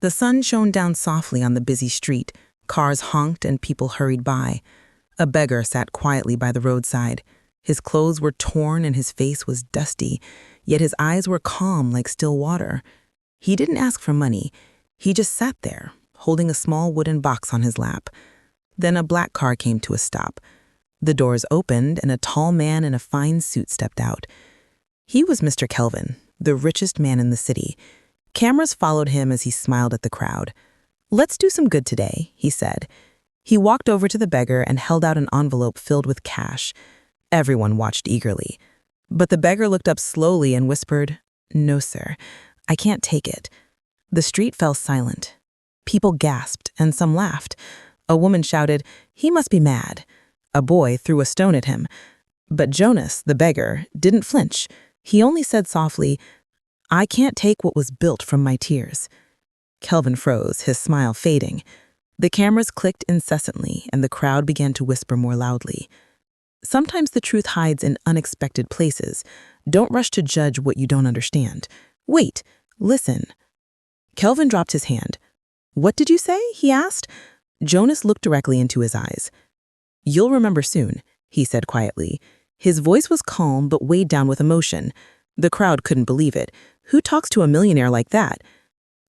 The sun shone down softly on the busy street. Cars honked and people hurried by. A beggar sat quietly by the roadside. His clothes were torn and his face was dusty, yet his eyes were calm like still water. He didn't ask for money. He just sat there, holding a small wooden box on his lap. Then a black car came to a stop. The doors opened and a tall man in a fine suit stepped out. He was Mr. Kelvin, the richest man in the city. Cameras followed him as he smiled at the crowd. "Let's do some good today," he said. He walked over to the beggar and held out an envelope filled with cash. Everyone watched eagerly. But the beggar looked up slowly and whispered, "No, sir, I can't take it." The street fell silent. People gasped and some laughed. A woman shouted, "He must be mad." A boy threw a stone at him. But Jonas, the beggar, didn't flinch. He only said softly, "I can't take what was built from my tears." Kelvin froze, his smile fading. The cameras clicked incessantly, and the crowd began to whisper more loudly. Sometimes the truth hides in unexpected places. Don't rush to judge what you don't understand. Wait, listen. Kelvin dropped his hand. "What did you say?" he asked. Jonas looked directly into his eyes. "You'll remember soon," he said quietly. His voice was calm but weighed down with emotion. The crowd couldn't believe it. Who talks to a millionaire like that?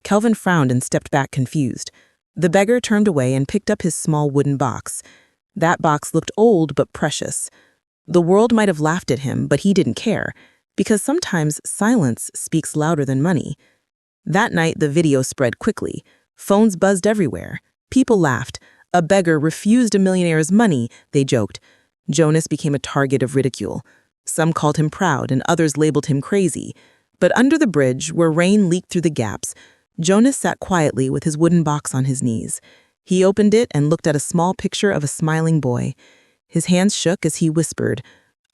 Kelvin frowned and stepped back confused. The beggar turned away and picked up his small wooden box. That box looked old but precious. The world might have laughed at him, but he didn't care, because sometimes silence speaks louder than money. That night, the video spread quickly. Phones buzzed everywhere. People laughed. A beggar refused a millionaire's money, they joked. Jonas became a target of ridicule. Some called him proud and others labeled him crazy. But under the bridge, where rain leaked through the gaps, Jonas sat quietly with his wooden box on his knees. He opened it and looked at a small picture of a smiling boy. His hands shook as he whispered,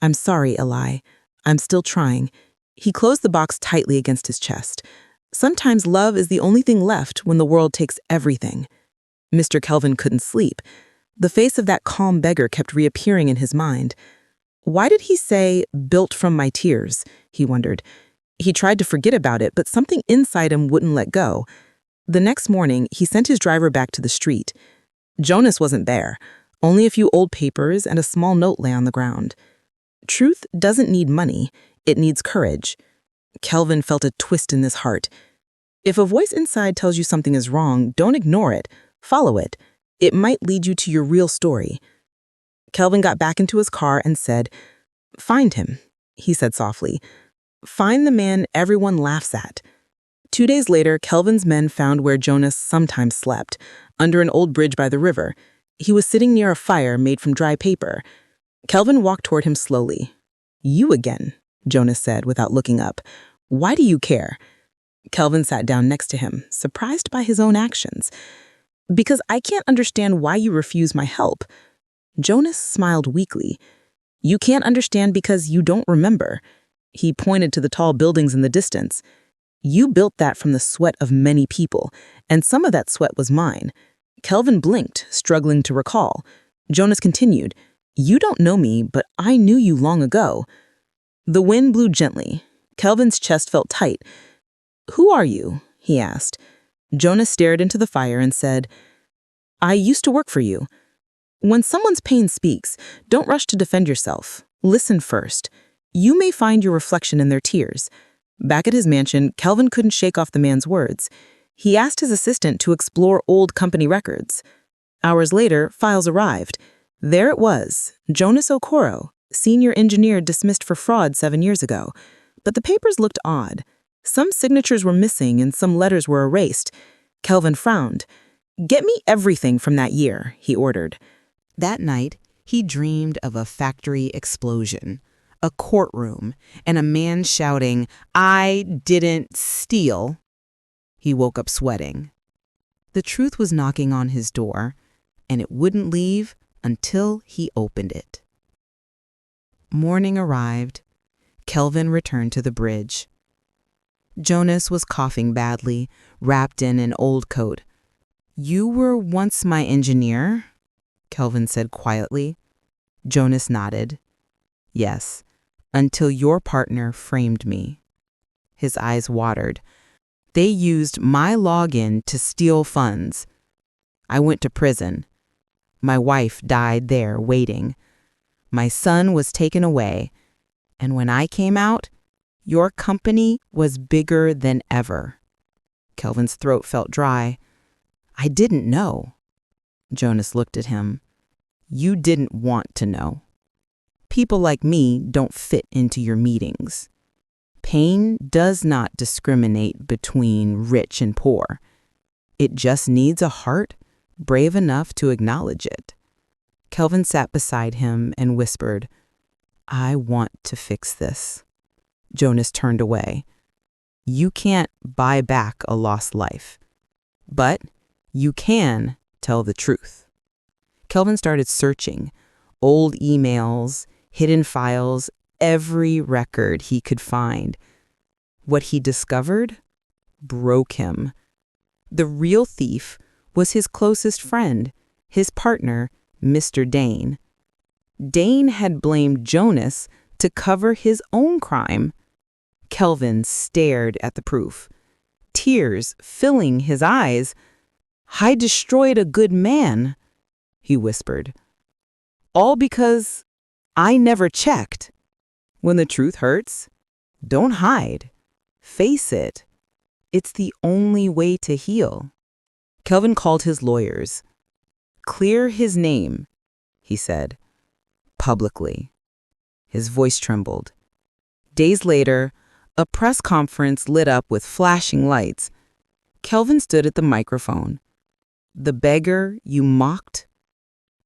"I'm sorry, Eli. I'm still trying." He closed the box tightly against his chest. Sometimes love is the only thing left when the world takes everything. Mr. Kelvin couldn't sleep. The face of that calm beggar kept reappearing in his mind. Why did he say, "built from my tears"? He wondered. He tried to forget about it, but something inside him wouldn't let go. The next morning, he sent his driver back to the street. Jonas wasn't there. Only a few old papers and a small note lay on the ground. Truth doesn't need money. It needs courage. Kelvin felt a twist in his heart. If a voice inside tells you something is wrong, don't ignore it. Follow it. It might lead you to your real story. Kelvin got back into his car and said, "Find him," he said softly. "Find the man everyone laughs at." 2 days later, Kelvin's men found where Jonas sometimes slept, under an old bridge by the river. He was sitting near a fire made from dry paper. Kelvin walked toward him slowly. "You again," Jonas said without looking up. "Why do you care?" Kelvin sat down next to him, surprised by his own actions. "Because I can't understand why you refuse my help." Jonas smiled weakly. "You can't understand because you don't remember." He pointed to the tall buildings in the distance. "You built that from the sweat of many people, and some of that sweat was mine." Kelvin blinked, struggling to recall. Jonas continued, "You don't know me, but I knew you long ago." The wind blew gently. Kelvin's chest felt tight. "Who are you?" he asked. Jonas stared into the fire and said, "I used to work for you." When someone's pain speaks, don't rush to defend yourself. Listen first. You may find your reflection in their tears. Back at his mansion, Kelvin couldn't shake off the man's words. He asked his assistant to explore old company records. Hours later, files arrived. There it was, Jonas Okoro, senior engineer dismissed for fraud 7 years ago. But the papers looked odd. Some signatures were missing and some letters were erased. Kelvin frowned. "Get me everything from that year," he ordered. That night, he dreamed of a factory explosion, a courtroom, and a man shouting, "I didn't steal." He woke up sweating. The truth was knocking on his door, and it wouldn't leave until he opened it. Morning arrived. Kelvin returned to the bridge. Jonas was coughing badly, wrapped in an old coat. "You were once my engineer?" Kelvin said quietly. Jonas nodded. "Yes, until your partner framed me." His eyes watered. They used my login to steal funds. I went to prison. My wife died there waiting. My son was taken away. And when I came out, your company was bigger than ever." Kelvin's throat felt dry. "I didn't know." Jonas looked at him. "You didn't want to know. People like me don't fit into your meetings. Pain does not discriminate between rich and poor. It just needs a heart brave enough to acknowledge it." Kelvin sat beside him and whispered, "I want to fix this." Jonas turned away. "You can't buy back a lost life, but you can tell the truth." Kelvin started searching, old emails, hidden files, every record he could find. What he discovered broke him. The real thief was his closest friend, his partner, Mr. Dane. Dane had blamed Jonas to cover his own crime. Kelvin stared at the proof, tears filling his eyes. "I destroyed a good man," he whispered. "All because I never checked. When the truth hurts, don't hide. Face it. It's the only way to heal." Kelvin called his lawyers. "Clear his name," he said, publicly. His voice trembled. Days later, a press conference lit up with flashing lights. Kelvin stood at the microphone. "The beggar you mocked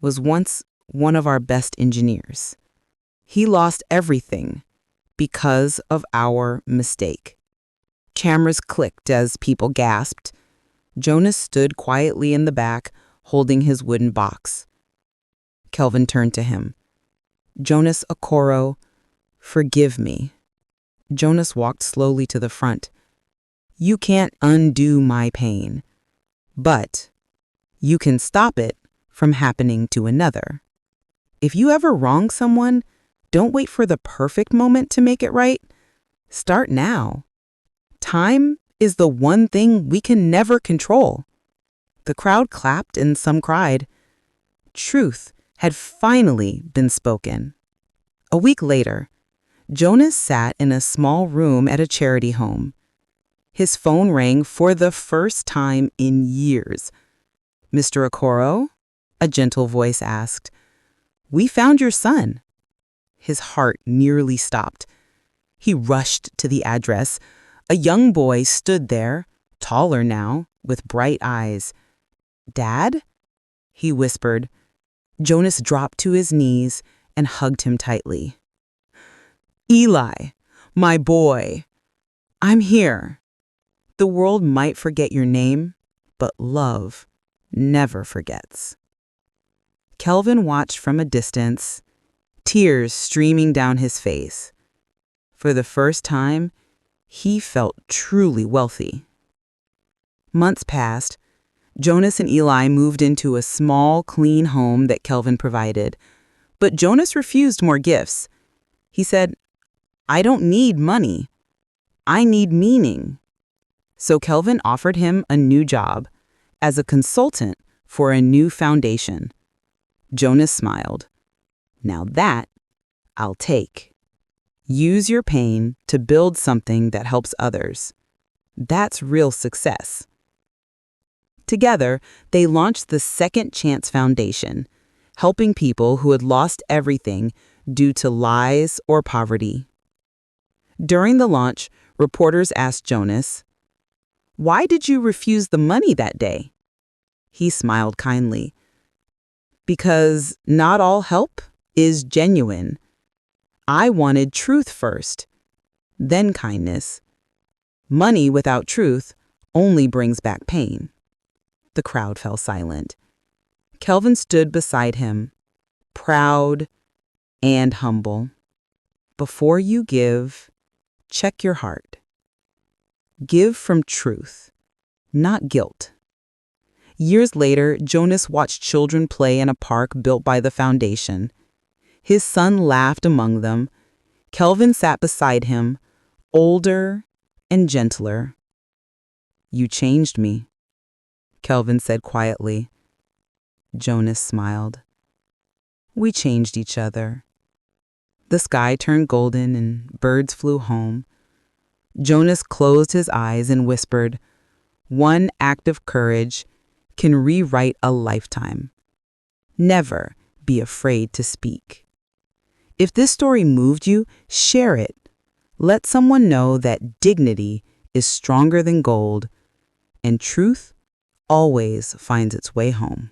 was once one of our best engineers. He lost everything because of our mistake." Cameras clicked as people gasped. Jonas stood quietly in the back, holding his wooden box. Kelvin turned to him. "Jonas Okoro, forgive me." Jonas walked slowly to the front. "You can't undo my pain, but you can stop it from happening to another. If you ever wrong someone, don't wait for the perfect moment to make it right. Start now. Time is the one thing we can never control." The crowd clapped and some cried. Truth had finally been spoken. A week later, Jonas sat in a small room at a charity home. His phone rang for the first time in years. "Mr. Okoro?" a gentle voice asked. "We found your son." His heart nearly stopped. He rushed to the address. A young boy stood there, taller now, with bright eyes. "Dad?" he whispered. Jonas dropped to his knees and hugged him tightly. "Eli, my boy, I'm here. The world might forget your name, but love never forgets." Kelvin watched from a distance, tears streaming down his face. For the first time, he felt truly wealthy. Months passed. Jonas and Eli moved into a small, clean home that Kelvin provided. But Jonas refused more gifts. He said, "I don't need money. I need meaning." So Kelvin offered him a new job as a consultant for a new foundation. Jonas smiled. "Now that I'll take. Use your pain to build something that helps others. That's real success." Together, they launched the Second Chance Foundation, helping people who had lost everything due to lies or poverty. During the launch, reporters asked Jonas, "Why did you refuse the money that day?" He smiled kindly. "Because not all help is genuine. I wanted truth first, then kindness. Money without truth only brings back pain." The crowd fell silent. Kelvin stood beside him, proud and humble. "Before you give, check your heart. Give from truth, not guilt." Years later, Jonas watched children play in a park built by the foundation. His son laughed among them. Kelvin sat beside him, older and gentler. You changed me, Kelvin said quietly. Jonas smiled. We changed each other. The sky turned golden and birds flew home. Jonas closed his eyes and whispered, "One act of courage can rewrite a lifetime. Never be afraid to speak." If this story moved you, share it. Let someone know that dignity is stronger than gold, and truth always finds its way home.